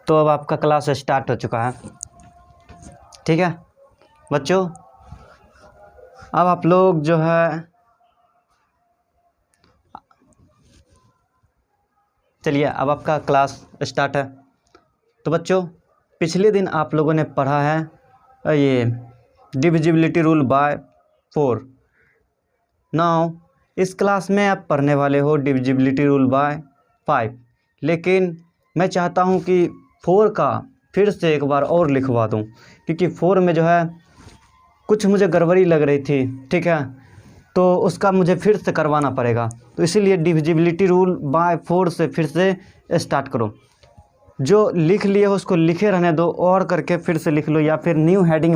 तो अब आपका क्लास स्टार्ट हो चुका है। ठीक है बच्चों, अब आप लोग जो है चलिए अब आपका क्लास स्टार्ट है। तो बच्चों पिछले दिन आप लोगों ने पढ़ा है ये डिविजिबिलिटी रूल बाय 4। नाउ इस क्लास में आप पढ़ने वाले हो डिविजिबिलिटी रूल बाय 5, लेकिन मैं चाहता हूं कि 4 का फिर से एक बार और लिखवा दूं, क्योंकि 4 में जो है कुछ मुझे गड़बड़ी लग रही थी। ठीक है, तो उसका मुझे फिर से करवाना पड़ेगा, तो इसीलिए डिविजिबिलिटी रूल बाय 4 से फिर से स्टार्ट करो। जो लिख लिए हो उसको लिखे रहने दो, और करके फिर से लिख लो, या फिर न्यू हेडिंग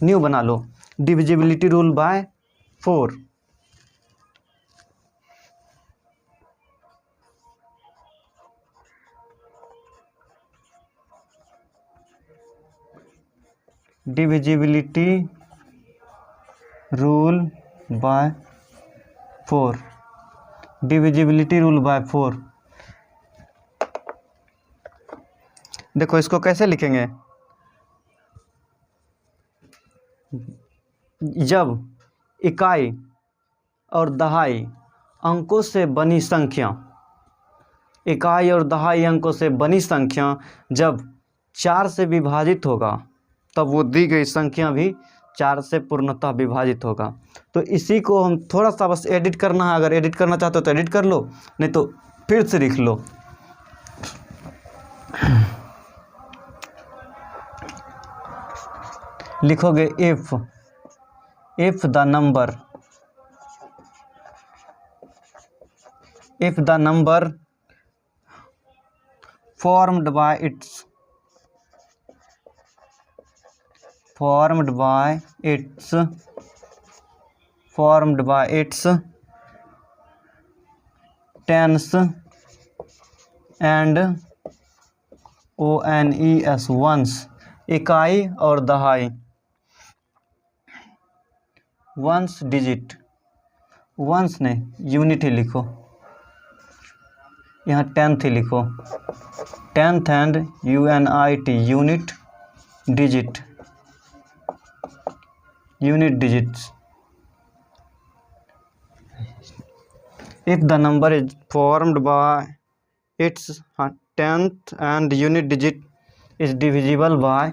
न्यू बना लो, divisibility rule by 4। Divisibility rule by 4, divisibility rule by 4। देखो इसको कैसे लिखेंगे। जब इकाई और दहाई अंकों से बनी संख्या, इकाई और दहाई अंकों से बनी संख्या जब 4 से विभाजित होगा, तब वो दी गई संख्या भी 4 से पूर्णतः विभाजित होगा। तो इसी को हम थोड़ा सा बस एडिट करना है, अगर एडिट करना चाहते हो तो एडिट कर लो, नहीं तो फिर से लिख लो। लिखोगे if the number formed by its 10s and ones, इकाई और दहाई, वंस डिजिट, वंस नहीं यूनिट ही लिखो, यहाँ 10th ही लिखो, 10th and UNIT unit digit, unit digits. If the number is formed by it's 10th and unit digit is divisible by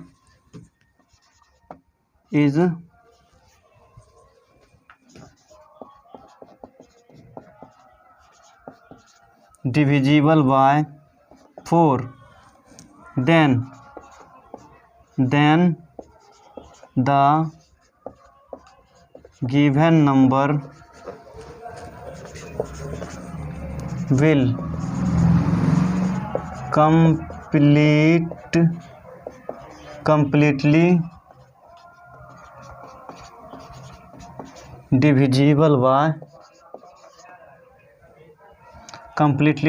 divisible by 4, then the given number will completely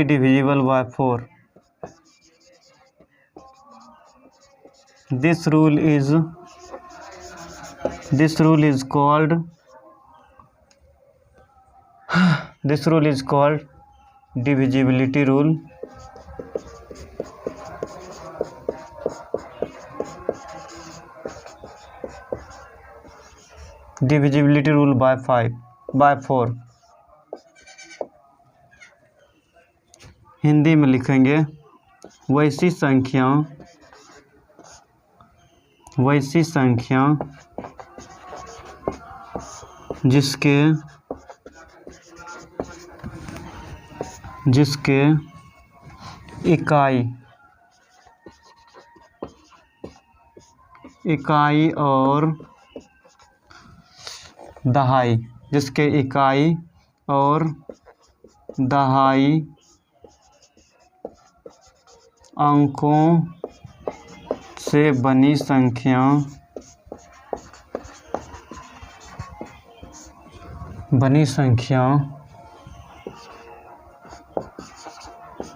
divisible by 4. This rule is called divisibility rule. Divisibility rule by 4। Hindi में लिखेंगे वैसी संख्या जिसके इकाई और दहाई, जिसके इकाई और दहाई अंकों से बनी संख्या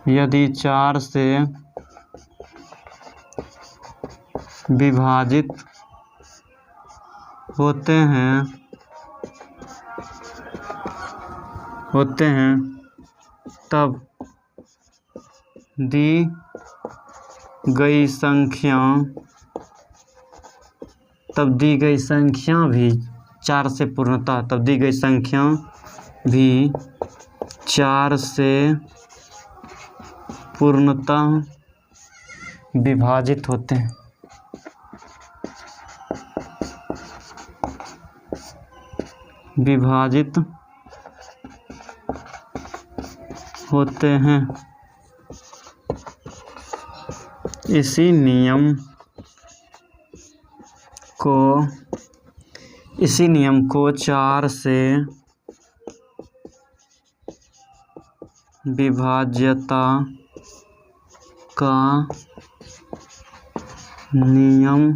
यदि 4 से विभाजित होते हैं तब दी गई संख्या तब दी गई संख्या भी 4 से पूर्णतः तब दी गई संख्या भी 4 से पूर्णतः विभाजित होते हैं। विभाजित होते हैं। इसी नियम को 4 से विभाज्यता का नियम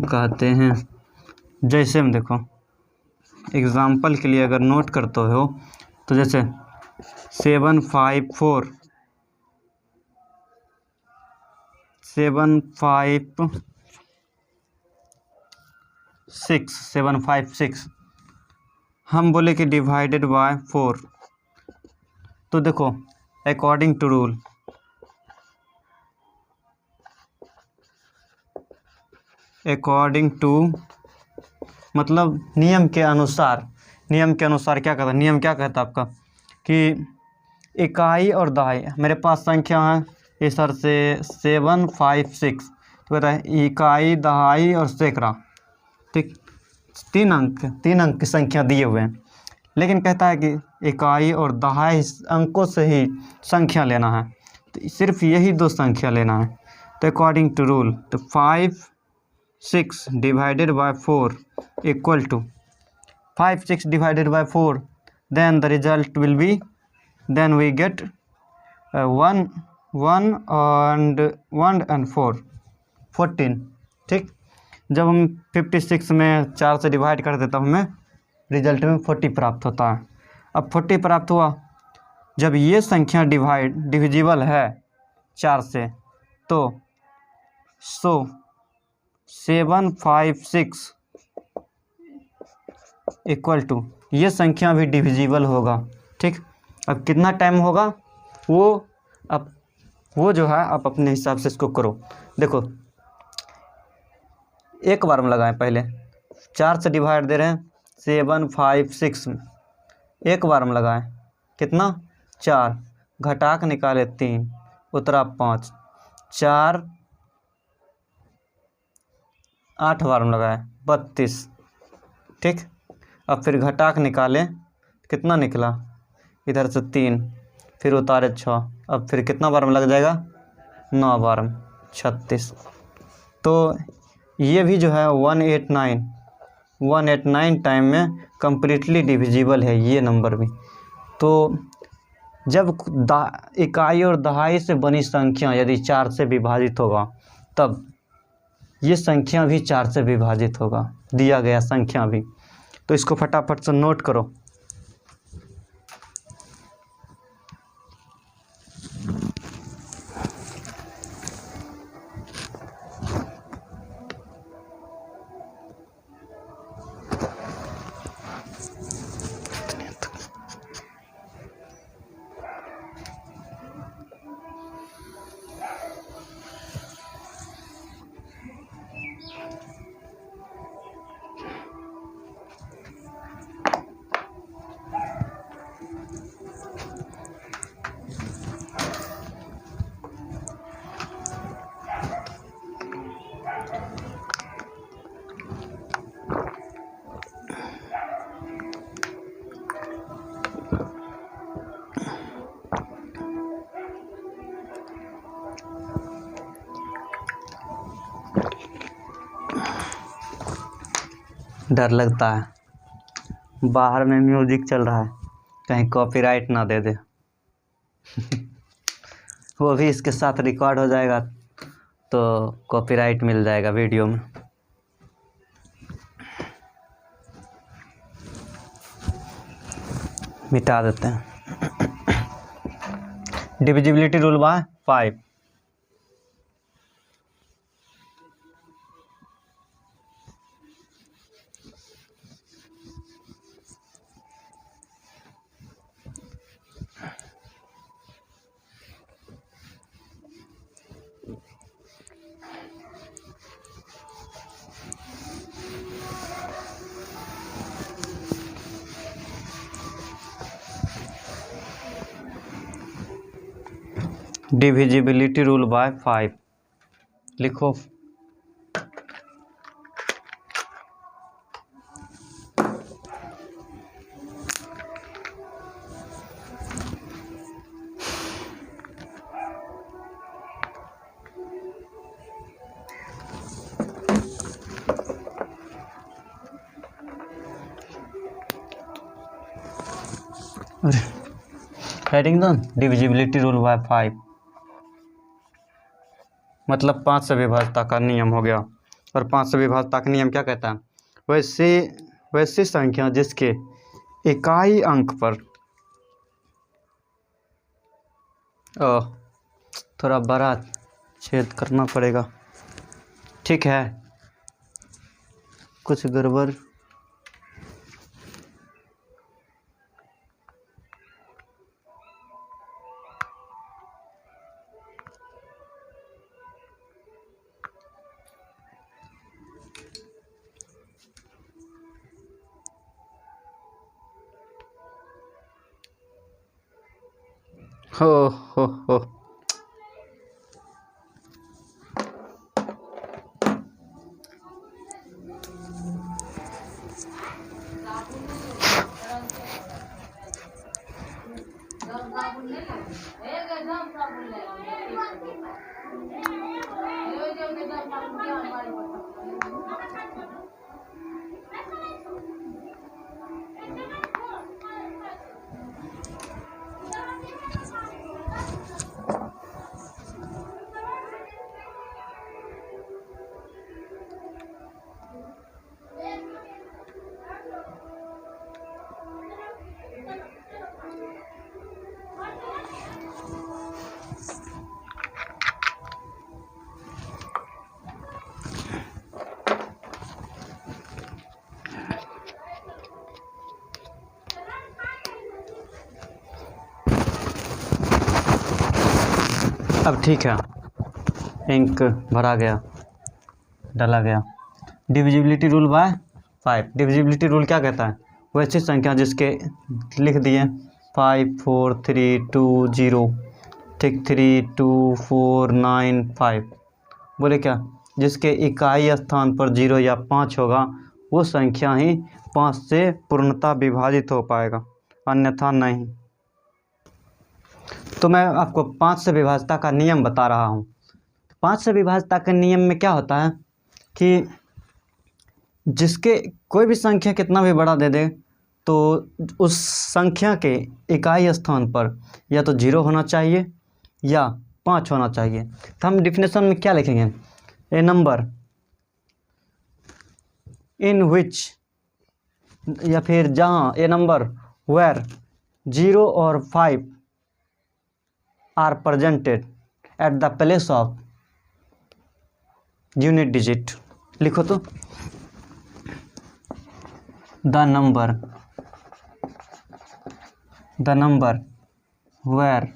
कहते हैं। जैसे हम देखो एग्जाम्पल के लिए अगर नोट करते हो तो जैसे 756 756 हम बोले कि डिवाइडेड बाय 4, तो देखो अकॉर्डिंग टू रूल मतलब नियम के अनुसार क्या कहता है, नियम क्या कहता है आपका कि इकाई और दहाई, मेरे पास संख्या है इस तरह से 756, तो कहता है इकाई दहाई और सैकड़ा, ठीक, तीन अंक की संख्या दिए हुए हैं, लेकिन कहता है कि इकाई और दहाई अंकों से ही संख्या लेना है, तो सिर्फ यही 2 संख्या लेना है। तो अकॉर्डिंग टू रूल तो 6 divided by 4 equal to 6 divided by 4, then the result will be, then we get 1 and 4 14, ठीक। जब हम 56 में 4 से डिवाइड करते तब हमें रिजल्ट में 40 प्राप्त होता है। अब 40 प्राप्त हुआ, जब ये संख्या डिविजिबल है 4 से, तो 756 इक्वल टू ये संख्या भी डिविजिबल होगा, ठीक। अब कितना टाइम होगा वो जो है आप अपने हिसाब से इसको करो। देखो एक बार में लगाएं, पहले 4 से डिवाइड दे रहे हैं 756 में, एक बार में लगाएं कितना 4, घटाक निकाले 3, उतरा 5, 4 8 बार में लगाए 32, ठीक। अब फिर घटाक निकाले कितना निकला, इधर से 3, फिर उतारे 6, अब फिर कितना बार में लग जाएगा 9 बार में 36। तो ये भी जो है 189 टाइम में कम्प्लीटली डिविजिबल है ये नंबर भी। तो जब इकाई और दहाई से बनी संख्या यदि 4 से विभाजित होगा तब ये संख्या भी 4 से विभाजित होगा, दिया गया संख्या भी। तो इसको फटाफट से नोट करो। डर लगता है, बाहर में म्यूजिक चल रहा है, कहीं कॉपीराइट ना दे दे। वो भी इसके साथ रिकॉर्ड हो जाएगा तो कॉपीराइट मिल जाएगा वीडियो में। मिटा देते हैं। Divisibility rule bye 5। Divisibility rule bye 5 लिखो। हेडिंग दो, डिविजिबिलिटी रूल बाय 5 मतलब 5 से विभाज्यता का नियम हो गया। और 5 से विभाज्यता का नियम क्या कहता है? वैसी संख्या जिसके इकाई अंक पर थोड़ा बड़ा छेद करना पड़ेगा, ठीक है, कुछ गड़बड़। हो अब ठीक है, इंक भरा गया, डाला गया। Divisibility rule bye 5, divisibility rule क्या कहता है? वैसी संख्या जिसके लिख दिए 5 4 3 2 0, ठीक, 3 2 4 9 5, बोले क्या? जिसके इकाई स्थान पर 0 या 5 होगा वो संख्या ही 5 से पूर्णतः विभाजित हो पाएगा, अन्यथा नहीं। तो मैं आपको 5 से विभाज्यता का नियम बता रहा हूँ। 5 से विभाज्यता के नियम में क्या होता है कि जिसके कोई भी संख्या कितना भी बड़ा दे दे तो उस संख्या के इकाई स्थान पर या तो 0 होना चाहिए या 5 होना चाहिए। तो हम डिफिनेशन में क्या लिखेंगे? ए नंबर इन विच, या फिर जहाँ, ए नंबर वेयर 0 और 5 are presented at the place of unit digit। लिखो तो, the number where,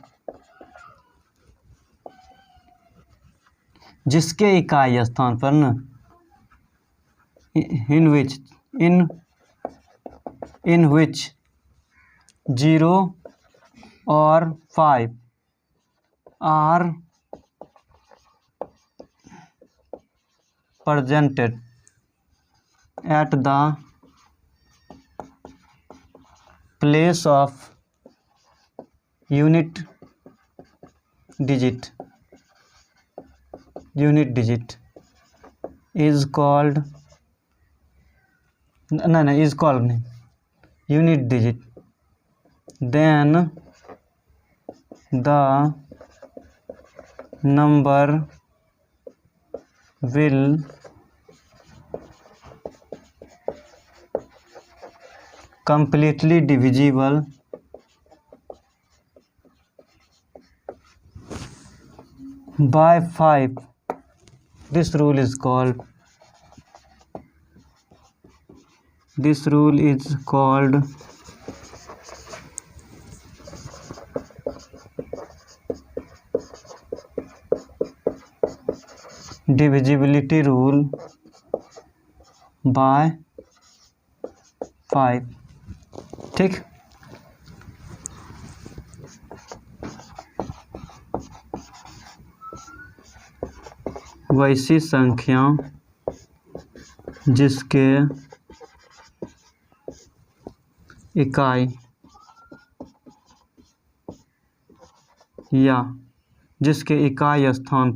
जिसके इकाई स्थान पर न, in which 0 और 5 are presented at the place of unit digit is called unit digit, then the number will completely divisible by 5. This rule is called divisibility rule by 5, ठीक। वैसी संख्या जिसके इकाई या जिसके इकाई स्थान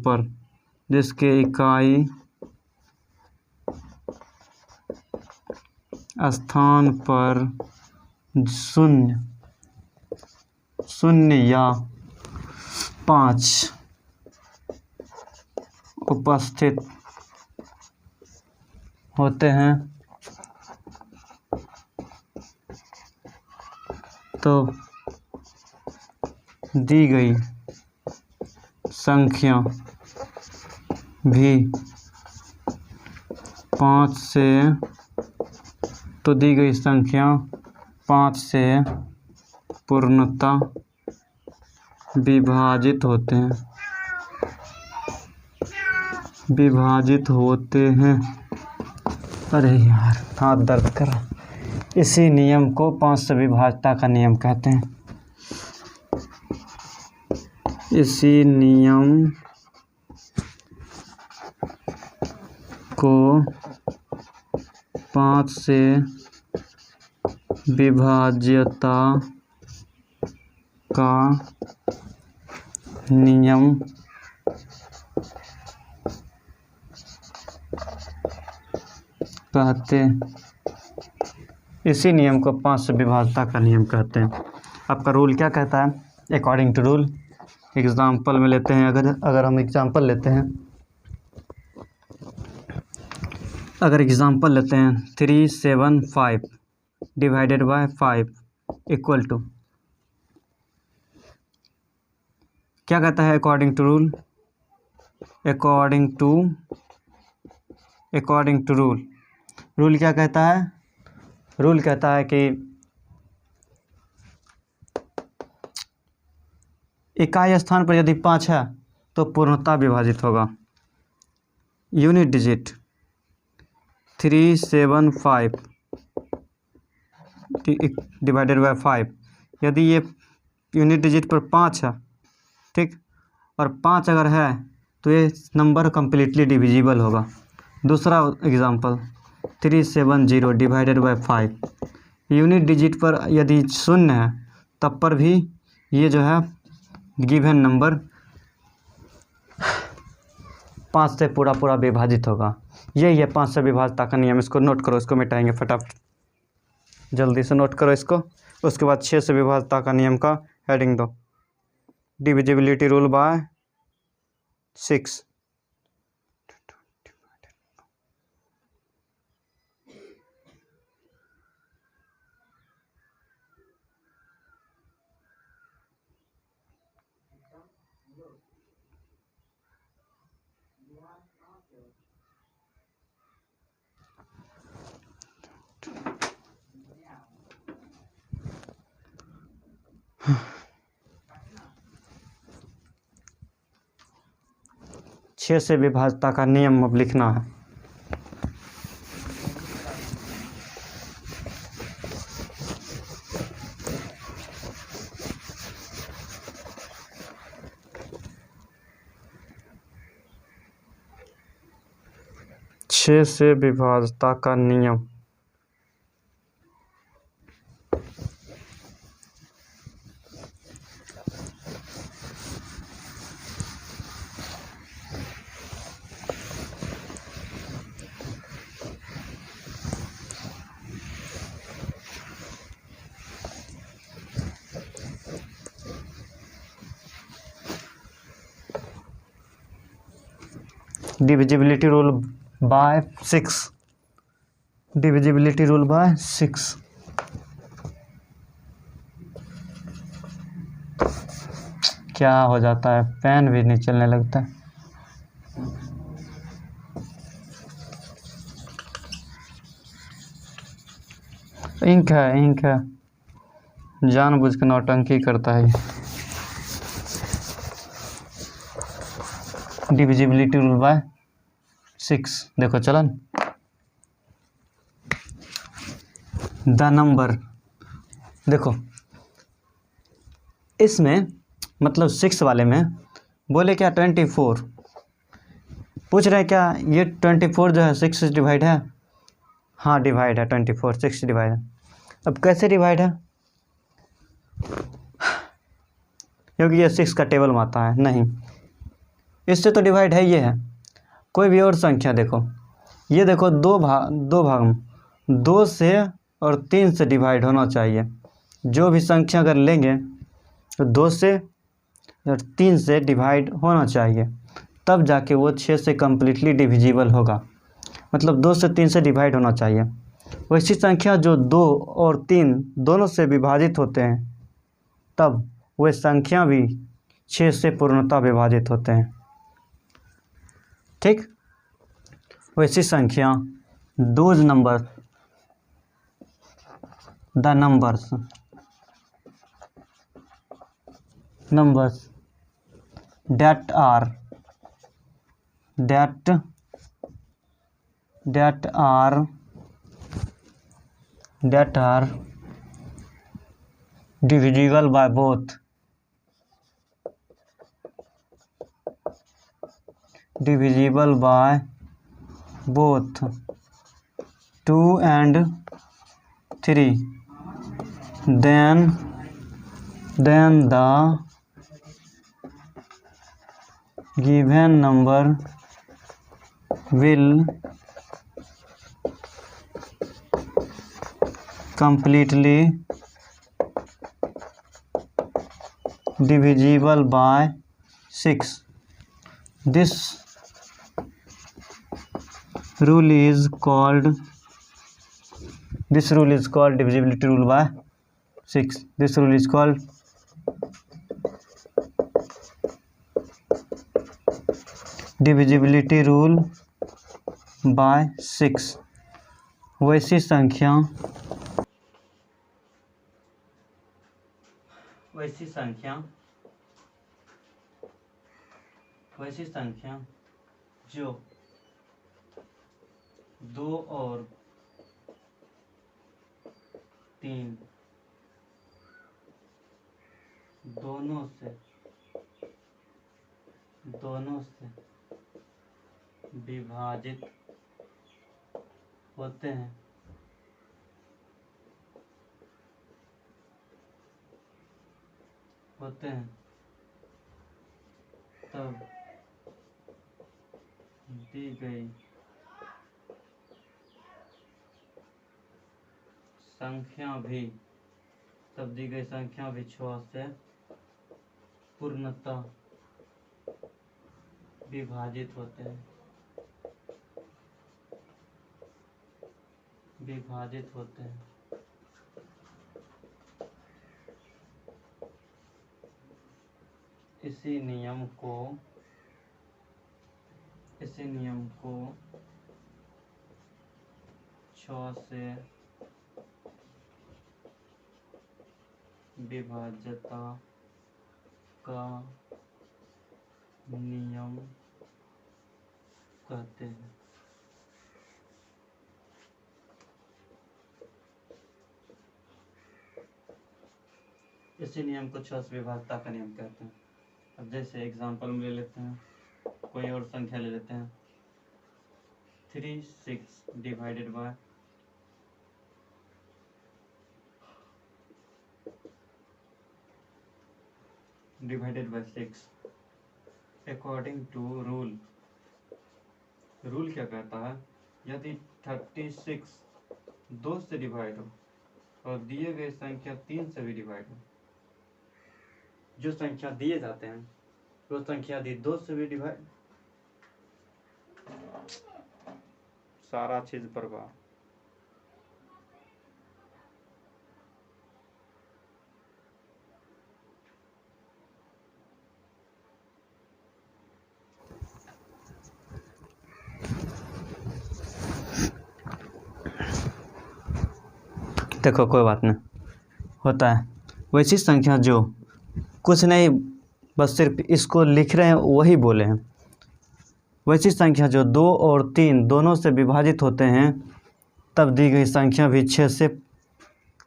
पर शून्य या 5 उपस्थित होते हैं तो दी गई संख्या भी 5 से पूर्णतः विभाजित होते हैं। अरे यार हाथ दर्द कर रहा। इसी नियम को 5 से विभाज्यता का नियम कहते हैं। इसी नियम को 5 से विभाज्यता का नियम कहते हैं। इसी नियम को 5 से विभाज्यता का नियम कहते हैं। आपका रूल क्या कहता है? अकॉर्डिंग टू रूल एग्जाम्पल में लेते हैं। अगर हम एग्जाम्पल लेते हैं, अगर एग्जाम्पल लेते हैं 375 डिवाइडेड बाय 5 इक्वल टू, क्या कहता है according to rule? According to rule क्या कहता है? रूल कहता है कि इकाई स्थान पर यदि 5 है तो पूर्णतः विभाजित होगा। यूनिट डिजिट 375 डिवाइडेड बाय 5, यदि ये यूनिट डिजिट पर 5 है, ठीक, और 5 अगर है तो ये नंबर कम्प्लीटली डिविजिबल होगा। दूसरा example 370 divided by 5, unit digit पर यदि 0 है तब पर भी ये जो है गिवन नंबर 5 से पूरा विभाजित होगा। यही है 5 से विभाज्यता का नियम। इसको नोट करो, इसको मिटाएंगे फटाफट, जल्दी से नोट करो इसको। उसके बाद 6 से विभाज्यता का नियम का हेडिंग दो, डिविजिबिलिटी रूल बाय 6। छः से विभाज्यता का नियम अब लिखना है। छः से विभाज्यता का नियम divisibility rule bye 6, divisibility rule bye 6। क्या हो जाता है, पेन भी नहीं चलने लगता है। इंक है, जानबूझ के नौटंकी करता है। डिविजिबिलिटी रूल बाय 6 देखो चलन, द नंबर, देखो इसमें मतलब 6 वाले में बोले क्या 24, पूछ रहे हैं क्या ये 24 जो है 6 से डिवाइड है? हाँ डिवाइड है, 24 6 से डिवाइड है। अब कैसे डिवाइड है? क्योंकि ये 6 का टेबल में आता है, नहीं इससे तो डिवाइड है, ये है। कोई भी और संख्या देखो, ये देखो दो भाग में 2 से और 3 से डिवाइड होना चाहिए। जो भी संख्या अगर लेंगे तो 2 से और 3 से डिवाइड होना चाहिए, तब जाके वो 6 से कम्प्लीटली डिविजिबल होगा। मतलब 2 से 3 से डिवाइड होना चाहिए। वैसी संख्या जो 2 और 3 दोनों से विभाजित होते हैं, तब वे संख्या भी 6 से पूर्णतः विभाजित होते हैं। ठीक, वैसी संख्या those number the numbers that are divisible by both 2 and 3, then the given number will completely divisible by 6. This rule is called divisibility rule by 6. This rule is called divisibility rule by 6. वैसी संख्या जो 2 और 3 दोनों से विभाजित होते हैं, तब दी गई संख्या भी 6 से पूर्णतः विभाजित होते हैं। इसी नियम को 6 से विभाज्यता का नियम कहते हैं। इसी नियम को 6 से विभाज्यता का नियम कहते हैं। अब जैसे एग्जांपल में ले लेते हैं, कोई और संख्या ले लेते हैं, 3 6 divided by 6 according to rule क्या कहता है, यदि 36 2 से डिवाइड हो और दिए गए संख्या 3 से भी डिवाइड हो, जो संख्या दिए जाते हैं वो संख्या यदि 2 से भी डिवाइड, सारा चीज बर्बाद। देखो कोई बात नहीं, होता है। वैसी संख्या जो कुछ नहीं, बस सिर्फ इसको लिख रहे हैं वही बोले हैं। वैसी संख्या जो 2 और 3 दोनों से विभाजित होते हैं, तब दी गई संख्या भी 6 से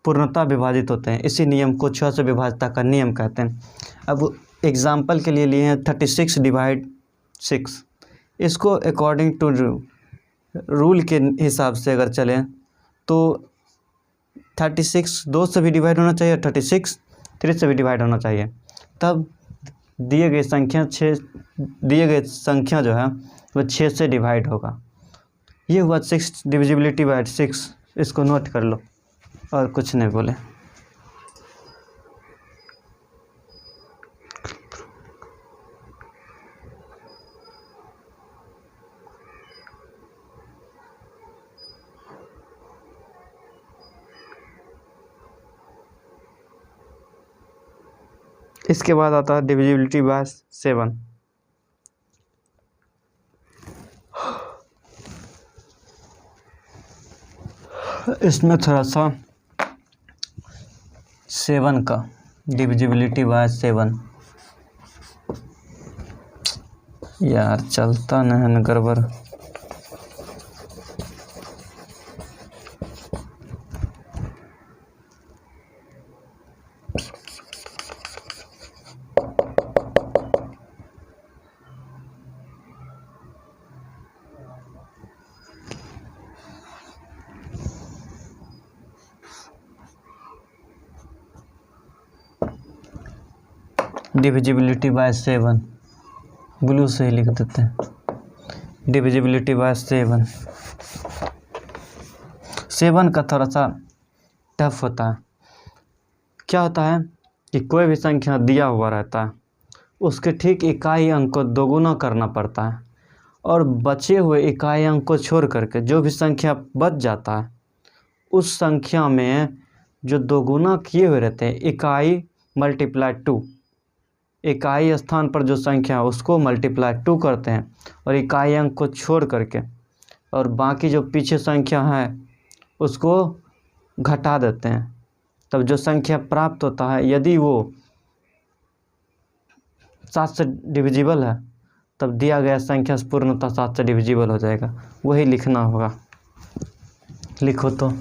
पूर्णतः विभाजित होते हैं। इसी नियम को 6 से विभाज्यता का नियम कहते हैं। अब एग्जाम्पल के लिए लिए हैं 36 डिवाइड 6। इसको अकॉर्डिंग टू रूल के हिसाब से अगर चलें तो 36 2 से भी डिवाइड होना चाहिए, 36 3 से भी डिवाइड होना चाहिए, तब दिए गए संख्या जो है वो 6 से डिवाइड होगा। ये हुआ 6 डिविजिबिलिटी बाय 6, इसको नोट कर लो और कुछ नहीं बोले। इसके बाद आता है डिविजिबिलिटी बाय 7। इसमें थोड़ा सा 7 का डिविजिबिलिटी बाय 7 यार चलता नहीं है गड़बड़। डिविजिबिलिटी बाय 7 ब्लू से ही लिख देते हैं। डिविजिबिलिटी बाय 7 का थोड़ा सा टफ होता है। क्या होता है कि कोई भी संख्या दिया हुआ रहता है, उसके ठीक इकाई अंक को दोगुना करना पड़ता है, और बचे हुए इकाई अंक को छोड़ करके जो भी संख्या बच जाता है उस संख्या में जो दोगुना किए हुए रहते हैं, इकाई मल्टीप्लाई 2, इकाई स्थान पर जो संख्या है उसको मल्टीप्लाई 2 करते हैं और इकाई अंक को छोड़ करके, और बाकी जो पीछे संख्या है उसको घटा देते हैं। तब जो संख्या प्राप्त होता है, यदि वो 7 से डिविजिबल है तब दिया गया संख्या पूर्णतः 7 से डिविजिबल हो जाएगा। वही लिखना होगा। लिखो तो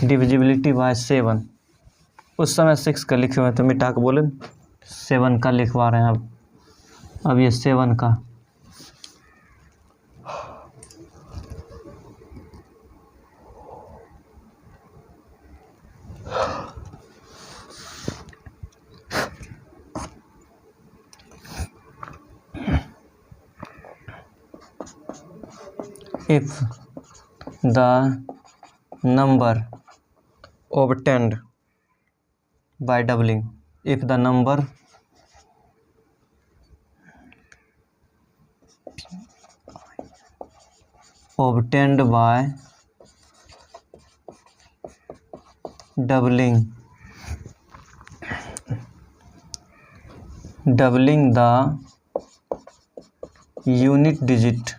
डिविजिबिलिटी बाय 7, उस समय 6 का लिखे हुए तो मिटा के बोले 7 का लिखवा रहे हैं। अब ये 7 का if the number obtained by doubling, if the number obtained by doubling the unit digit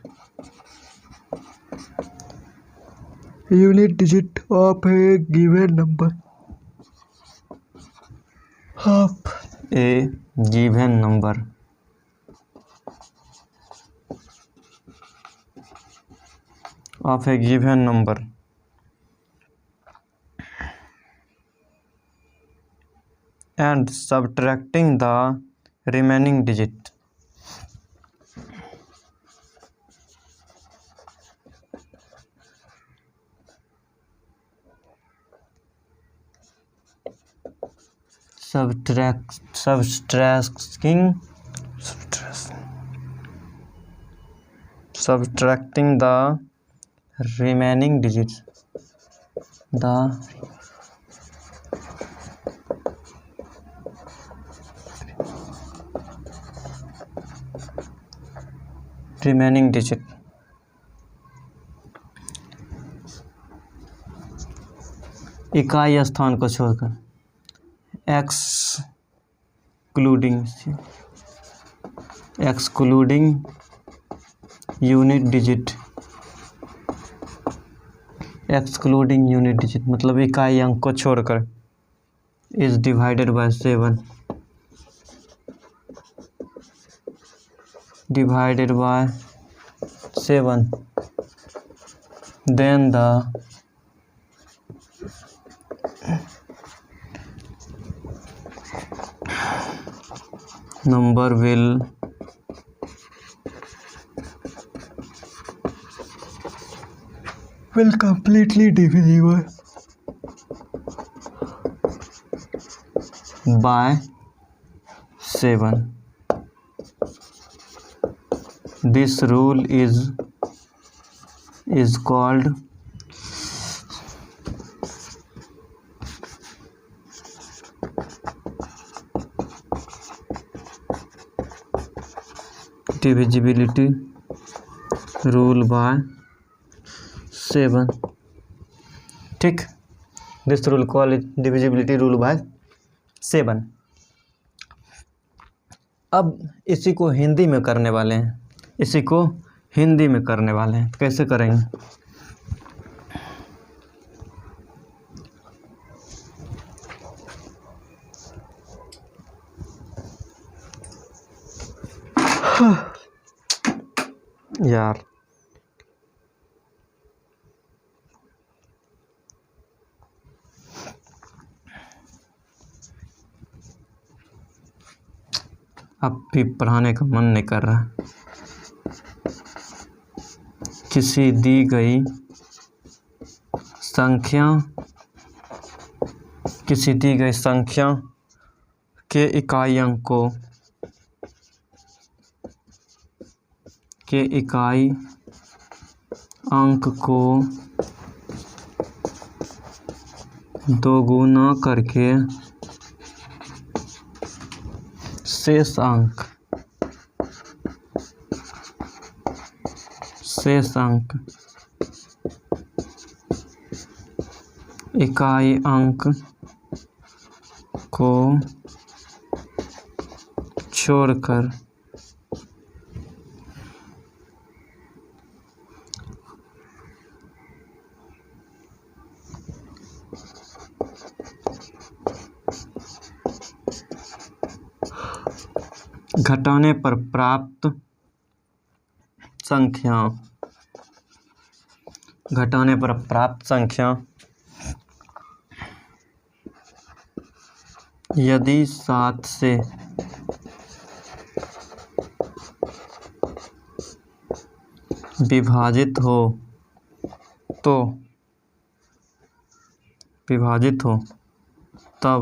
of a given number and subtracting the remaining digit subtracting the remaining digits इकाई स्थान को छोड़कर, excluding unit digit, मतलब इकाई अंक को छोड़कर, is divided by 7, then the number will completely divisible by 7. This rule is called divisibility rule by 7. ठीक, this rule call divisibility rule bye 7. अब इसी को हिंदी में करने वाले हैं, कैसे करेंगे? यार अब भी पढ़ाने का मन नहीं कर रहा। किसी दी गई संख्या के इकाई अंक को दोगुना करके शेष अंक इकाई अंक को छोड़कर घटाने पर प्राप्त संख्या यदि 7 से विभाजित हो तब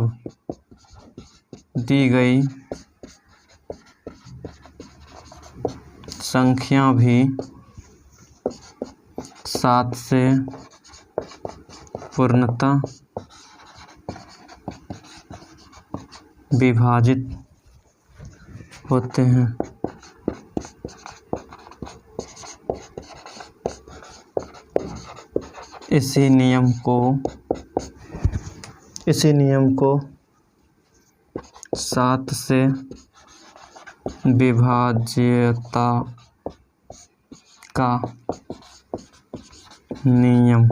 दी गई संख्या भी 7 से पूर्णतः विभाजित होते हैं। इसी नियम को 7 से विभाज्यता का नियम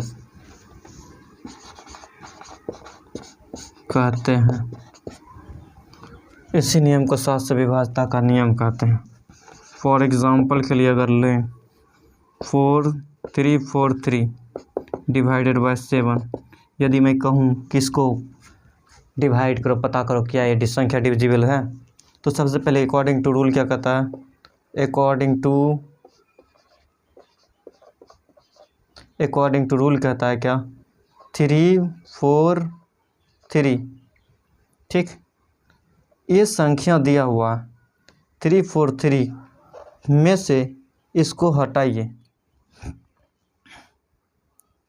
कहते हैं। इसी नियम को 7 से विभाज्यता का नियम कहते हैं। फॉर एग्जांपल के लिए अगर लें 4343 डिवाइडेड बाय 7, यदि मैं कहूँ किसको डिवाइड करो, पता करो क्या ये संख्या डिविजिबल है, तो सबसे पहले अकॉर्डिंग टू रूल क्या कहता है? अकॉर्डिंग टू रूल कहता है क्या? 3 4 3। ठीक, ये संख्या दिया हुआ 343 में से इसको हटाइए।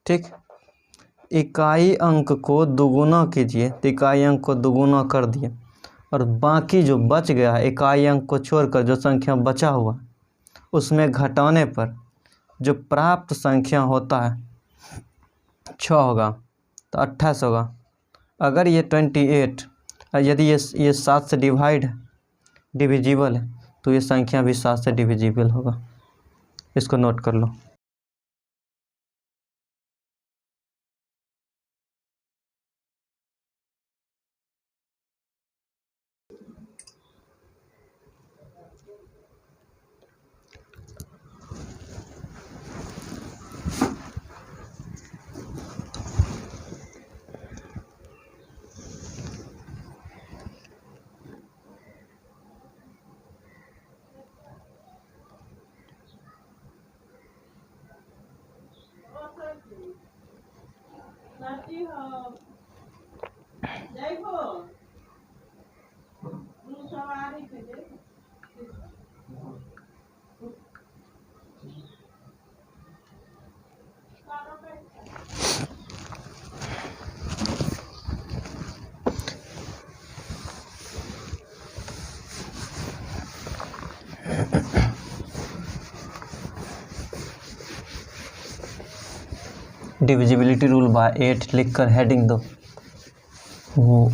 ठीक, इकाई अंक को दोगुना कीजिए, तो इकाई अंक को दोगुना कर दिए और बाकी जो बच गया है इकाई अंक को छोड़कर जो संख्या बचा हुआ उसमें घटाने पर जो प्राप्त संख्या होता है 6 होगा तो 28 होगा। अगर ये 28 यदि ये 7 से डिविजिबल है तो ये संख्या भी 7 से डिविजिबल होगा। इसको नोट कर लो। डिविजिबिलिटी रूल बाय 8 लिखकर हेडिंग दो। वो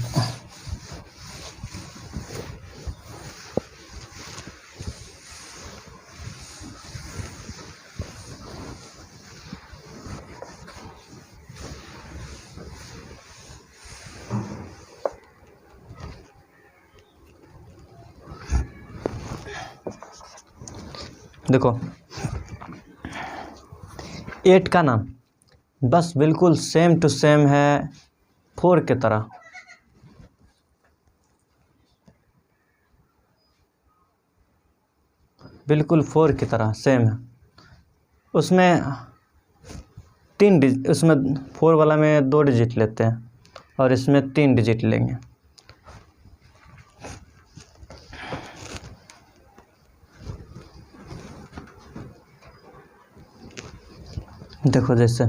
देखो 8 का नाम बस बिल्कुल सेम टू सेम है 4 की तरह। बिल्कुल 4 की तरह सेम है। उसमें 3 डिजिट, उसमें 4 वाला में 2 डिजिट लेते हैं और इसमें 3 डिजिट लेंगे। देखो जैसे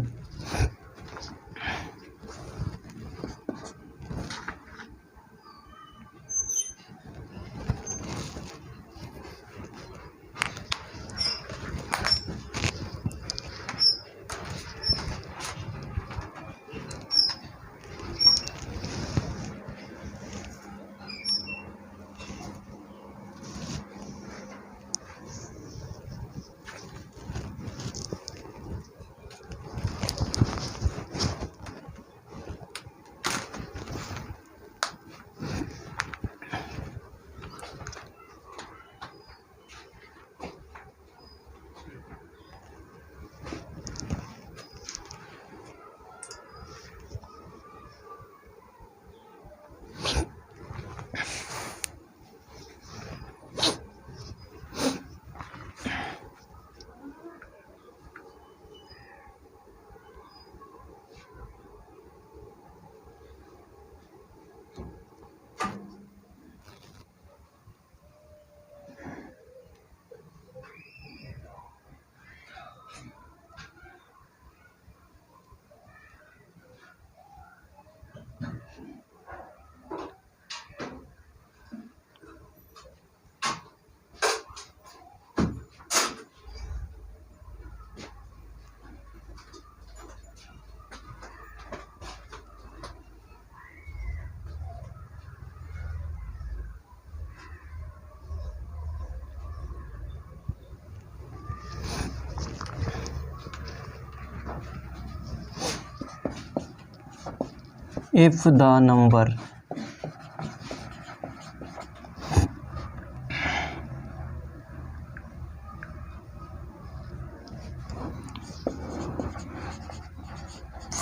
if the number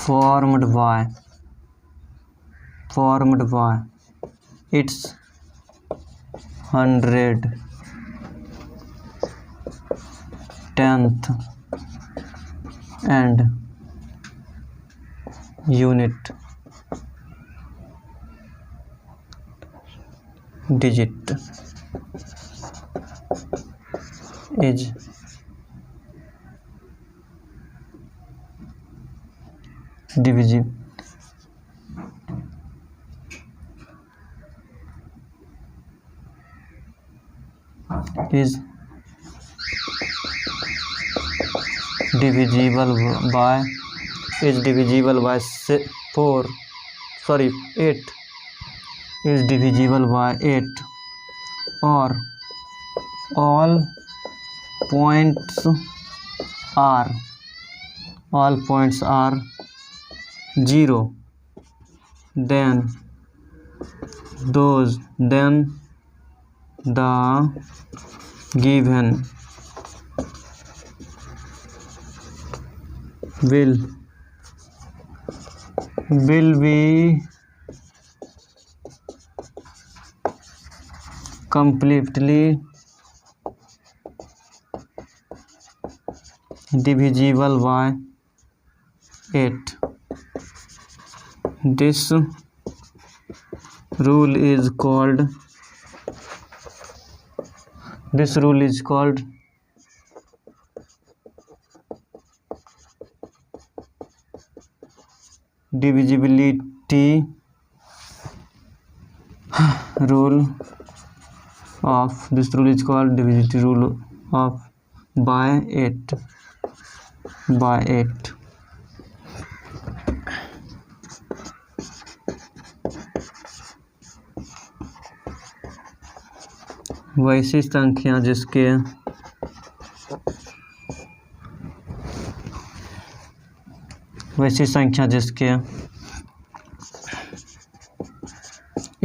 formed by its 110th and unit digit is divisible by 8 is divisible by 8 or all points are 0, then the given will be completely divisible by 8। This rule is called divisibility rule of divisibility rule of by 8. वैसी संख्या जिसके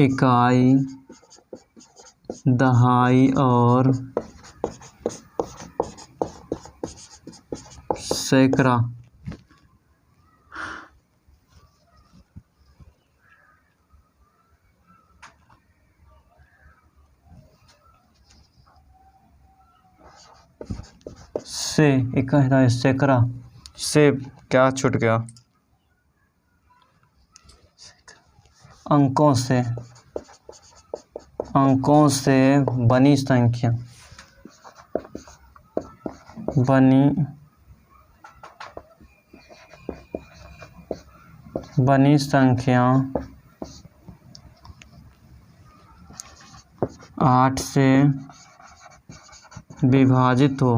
इकाई, दहाई और सैकड़ा से सैकड़ा से क्या छूट गया? अंकों से बनी संख्या बनी संख्या 8 से विभाजित हो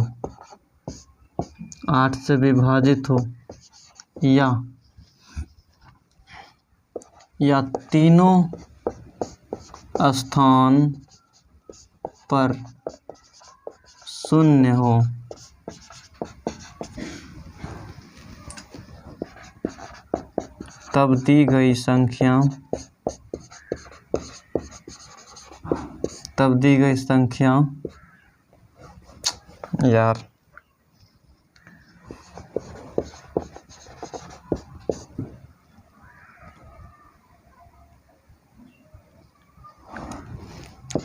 या तीनों स्थान पर शून्य हो, तब दी गई संख्या यार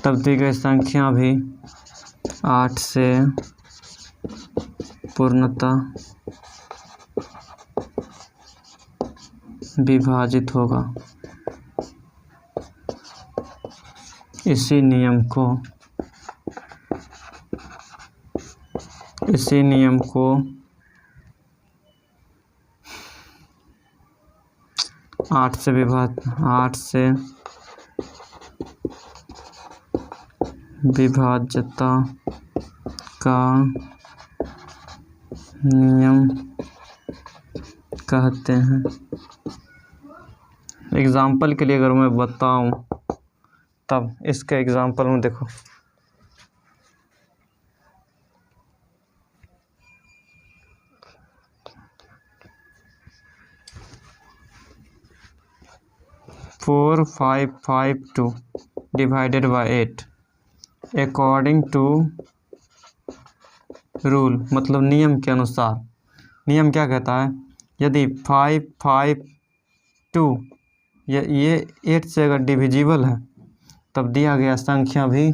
तब दी गई संख्या भी 8 से पूर्णतः विभाजित होगा। इसी नियम को 8 से विभाज्यता का नियम कहते हैं। एग्जाम्पल के लिए अगर मैं बताऊं, तब इसके एग्जाम्पल में देखो, four 552 divided by 8 according to rule, मतलब नियम के अनुसार। नियम क्या कहता है? यदि 552 ये 8 से अगर डिविजिबल है, तब दिया गया संख्या भी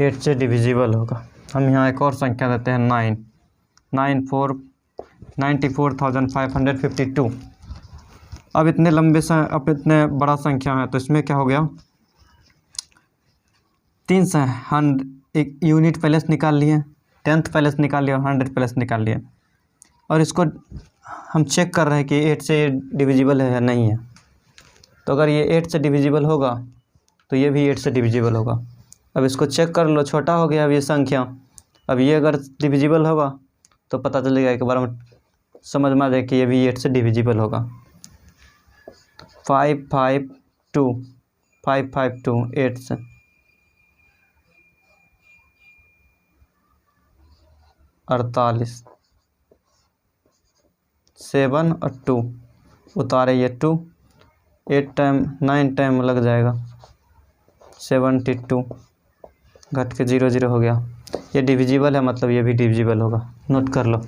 8 से डिविजिबल होगा। हम यहाँ एक और संख्या देते हैं 94,552। अब इतने बड़ा संख्या है, तो इसमें क्या हो गया? 3 एक यूनिट पहले से निकाल लिए, 10th पहले से निकाल लिया और 100 पहले से निकाल लिया, और इसको हम चेक कर रहे हैं कि 8 से डिविजिबल है या नहीं है। तो अगर ये 8 से डिविजिबल होगा तो ये भी 8 से डिविजिबल होगा। अब इसको चेक कर लो, छोटा हो गया अब ये संख्या। अब ये अगर डिविजिबल होगा तो पता चलेगा, एक बार हम समझ में आ जाए कि ये भी 8 से डिविजिबल होगा। 552 8 से 48, 7 और 2 उतारे, ये 2 8 टाइम 9 टाइम लग जाएगा, 72 घट के 0 0 हो गया। ये डिविजिबल है, मतलब ये भी डिविजिबल होगा। नोट कर लो।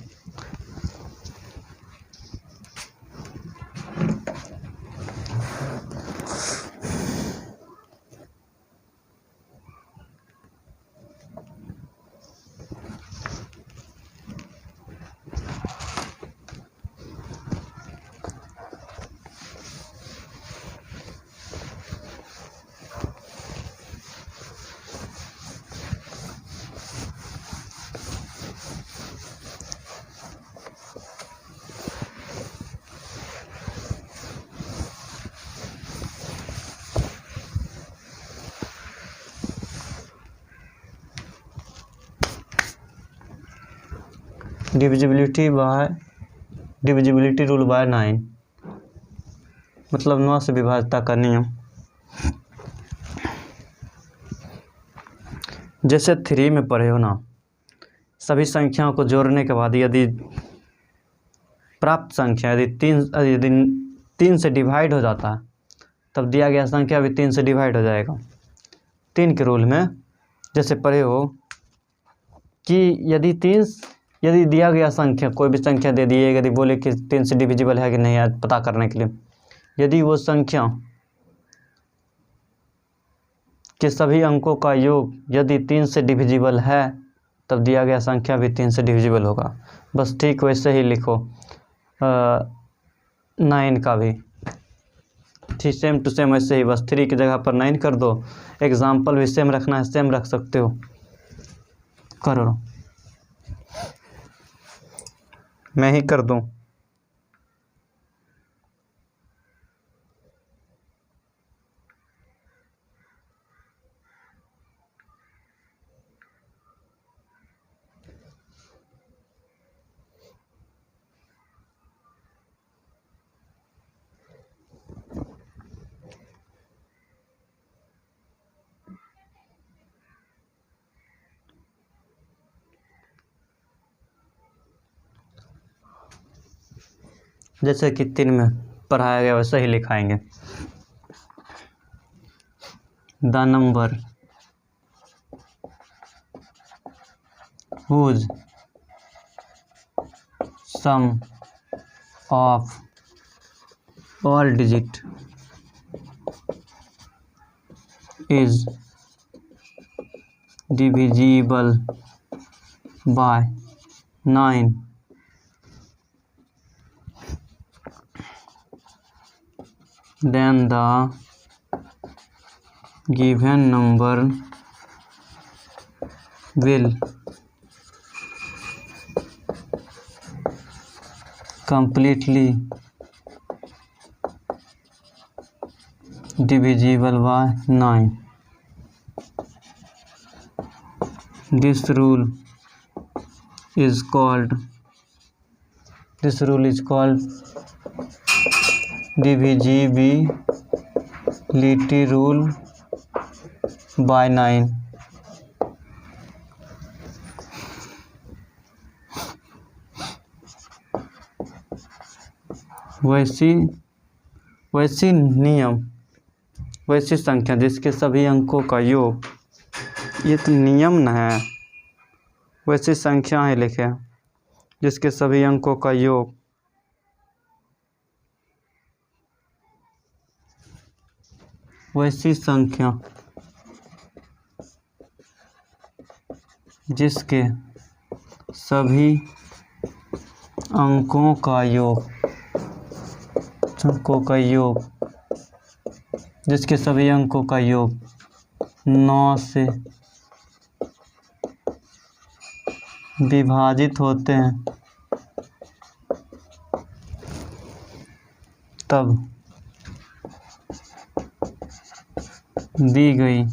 डिविजिबिलिटी रूल बाय 9, मतलब 9 से विभाज्यता का नियम। जैसे 3 में पढ़े हो ना, सभी संख्याओं को जोड़ने के बाद यदि प्राप्त संख्या यदि 3 से डिवाइड हो जाता है, तब दिया गया संख्या भी 3 से डिवाइड हो जाएगा। 3 के रूल में जैसे पढ़े हो कि यदि दिया गया संख्या, कोई भी संख्या दे दिए, यदि बोले कि 3 से डिविजिबल है कि नहीं है पता करने के लिए, यदि वो संख्या के सभी अंकों का योग यदि 3 से डिविजिबल है, तब दिया गया संख्या भी 3 से डिविजिबल होगा। बस ठीक वैसे ही लिखो 9 का भी ठीक सेम टू सेम वैसे ही, बस 3 की जगह पर 9 कर दो। एग्जाम्पल भी सेम रखना है, सेम रख सकते हो, करो। मैं ही कर दूं। जैसे कि 3 में पढ़ाया गया वैसे ही लिखाएंगे। The number whose sum of all digit is divisible by 9 then the given number will completely divisible by 9. This rule is called divisibility rule by 9. वैसी संख्या जिसके सभी अंकों का योग, ये तो नियम न है, वैसी संख्या है लिखे जिसके सभी अंकों का योग वैसी संख्या जिसके सभी अंकों का योग जिसके सभी अंकों का योग 9 से विभाजित होते हैं, तब दी गई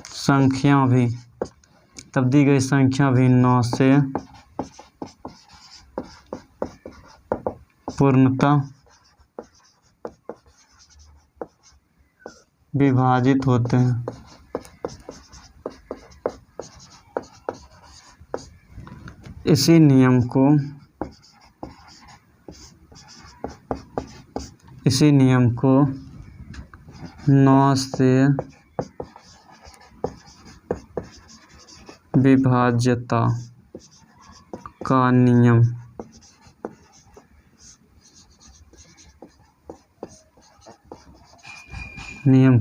संख्या भी 9 से पूर्णतः विभाजित होते हैं। इसी नियम को 9 से विभाज्यता का नियम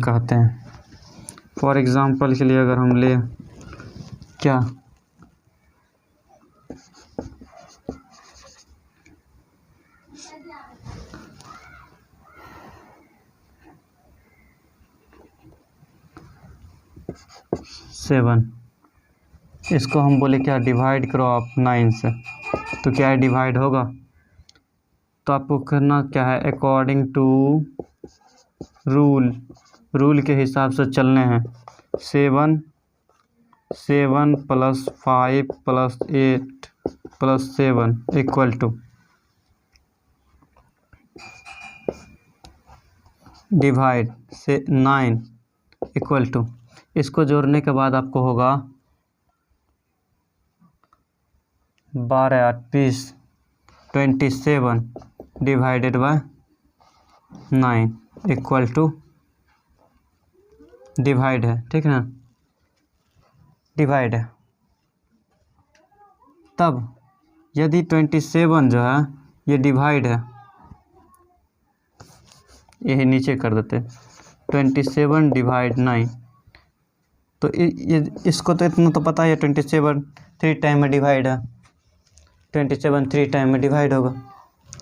कहते हैं। फॉर एग्जांपल के लिए अगर हम ले क्या 7, इसको हम बोले क्या डिवाइड करो आप 9 से, तो क्या है डिवाइड होगा। तो आपको करना क्या है, अकॉर्डिंग टू रूल के हिसाब से चलने हैं। 7 7 + 5 + 8 + 7 = डिवाइड से 9 = इसको जोड़ने के बाद आपको होगा 12 8 20 27 डिवाइडेड बाय 9 = डिवाइड है, ठीक है ना, डिवाइड है। तब यदि 27 जो है ये डिवाइड है, यही नीचे कर देते 27 डिवाइड 9, तो ये इसको तो इतना तो पता है 27 3 टाइम में डिवाइड है, 27 3 टाइम में डिवाइड होगा,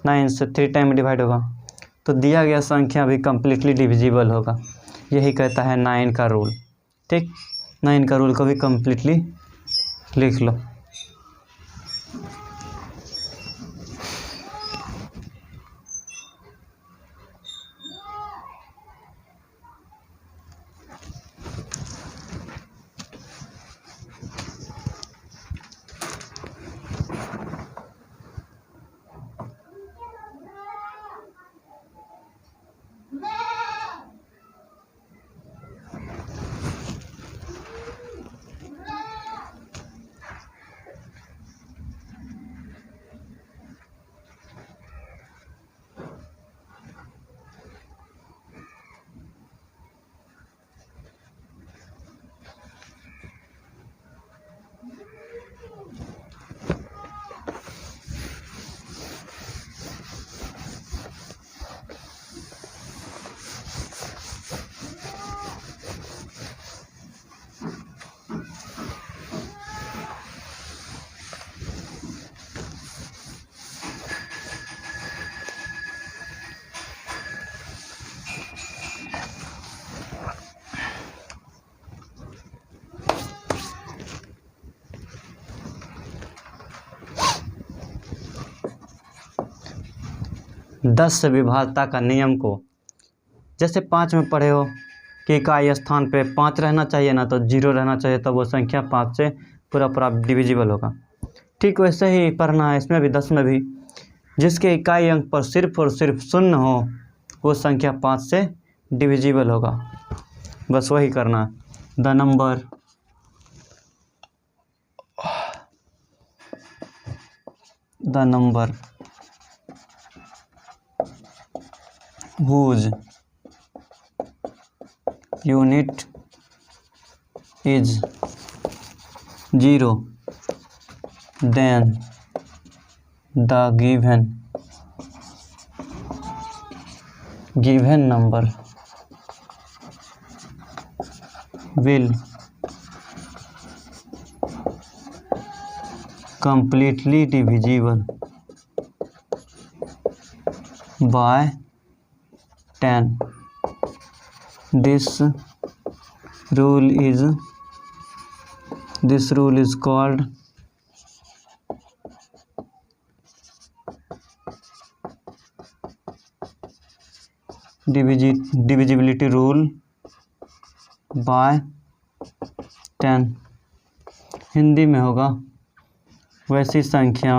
9 से 3 टाइम में डिवाइड होगा, तो दिया गया संख्या भी कम्प्लीटली डिविजिबल होगा। यही कहता है 9 का रूल। ठीक, 9 का रूल को भी कम्प्लीटली लिख लो। दस से विभाज्यता का नियम को जैसे 5 में पढ़े हो कि इकाई स्थान पे 5 रहना चाहिए ना, तो 0 रहना चाहिए, तब वो संख्या 5 से पूरा पूरा डिविजिबल होगा। ठीक वैसे ही पढ़ना है इसमें भी, 10 में भी, जिसके इकाई अंक पर सिर्फ और सिर्फ 0 हो वो संख्या 5 से डिविजिबल होगा। बस वही करना है। The number whose unit is 0, then the given number will completely divisible by 10. This rule is called divisibility rule by 10। Hindi में होगा वैसी संख्या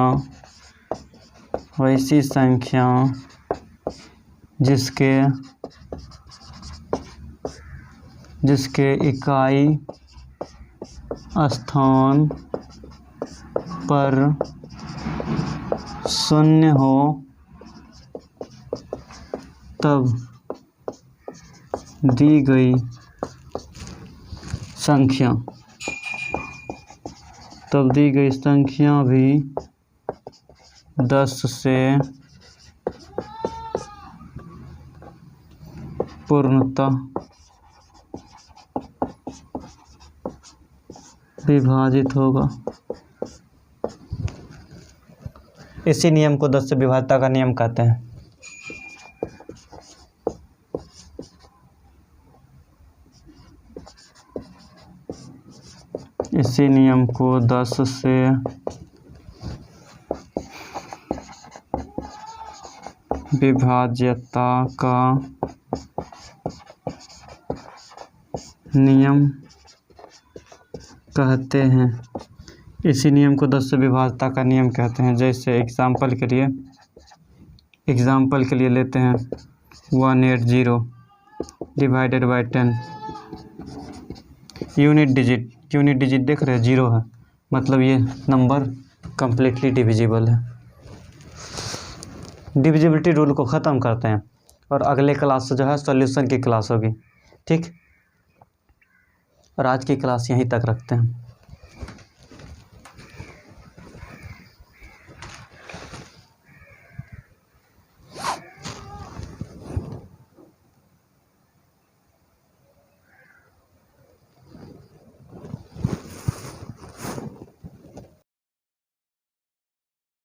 जिसके इकाई स्थान पर 0 हो तब दी गई संख्या भी 10 से पूर्णतः विभाजित होगा। इसी नियम को 10 से विभाज्यता का नियम कहते हैं। इसी नियम को 10 से विभाज्यता का नियम कहते हैं। इसी नियम को 10 से विभाज्यता का नियम कहते हैं। जैसे एग्जाम्पल के लिए लेते हैं 180 डिवाइडेड बाई 10। यूनिट डिजिट देख रहे हैं 0 है, मतलब ये नंबर कम्प्लीटली डिविजिबल है। डिविजिबिलिटी रूल को ख़त्म करते हैं और अगले क्लास से जो है सॉल्यूशन की क्लास होगी। ठीक, और आज की क्लास यहीं तक रखते हैं।